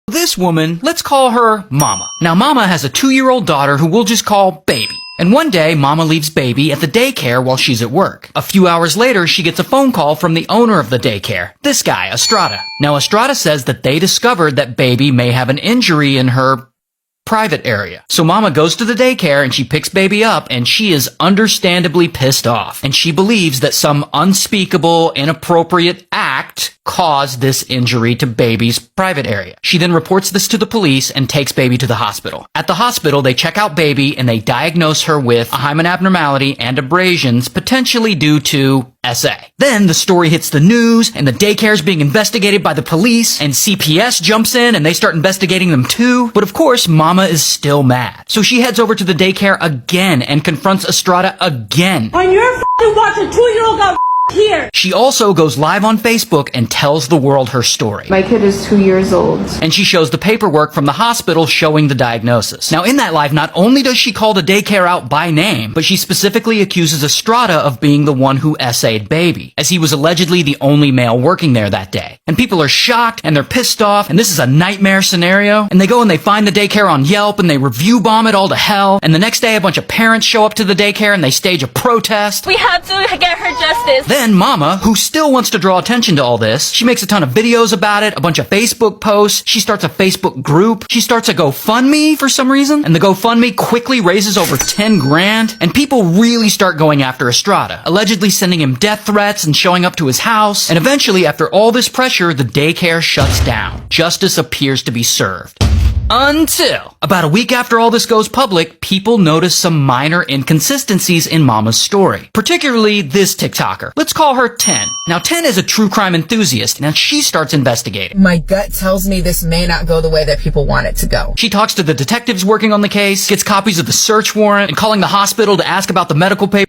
This woman, let's call her Mama. Now, Mama has a 2-year-old daughter who we'll just call Baby. And one day, Mama leaves Baby at the daycare while she's at work. A few hours later, she gets a phone call from the owner of the daycare. This guy, Estrada. Now, Estrada says that they discovered that Baby may have an injury in her private area. So Mama goes to the daycare and she picks Baby up, and she is understandably pissed off. And she believes that some unspeakable, inappropriate act caused this injury to Baby's private area. She then reports this to the police and takes Baby to the hospital. At the hospital, they check out Baby and they diagnose her with a hymen abnormality and abrasions, potentially due to SA. Then the story hits the news, and the daycare is being investigated by the police, and CPS jumps in and they start investigating them too. But of course, Mama is still mad. So she heads over to the daycare again and confronts Estrada again. On your f***ing watch, a 2-year-old got here. She also goes live on Facebook and tells the world her story. My kid is 2 years old. And she shows the paperwork from the hospital showing the diagnosis. Now, in that live, not only does she call the daycare out by name, but she specifically accuses Estrada of being the one who SA'd Baby, as he was allegedly the only male working there that day. And people are shocked and they're pissed off, and this is a nightmare scenario. And they go and they find the daycare on Yelp and they review bomb it all to hell. And the next day, a bunch of parents show up to the daycare and they stage a protest. We have to get her justice. Then Mama, who still wants to draw attention to all this, she makes a ton of videos about it, a bunch of Facebook posts, she starts a Facebook group, she starts a GoFundMe for some reason, and the GoFundMe quickly raises over 10 grand, and people really start going after Estrada, allegedly sending him death threats and showing up to his house, and eventually, after all this pressure, the daycare shuts down. Justice appears to be served. Until about a week after all this goes public, people notice some minor inconsistencies in Mama's story. Particularly this TikToker. Let's call her 10. Now 10 is a true crime enthusiast, and she starts investigating. My gut tells me this may not go the way that people want it to go. She talks to the detectives working on the case, gets copies of the search warrant, and calling the hospital to ask about the medical papers.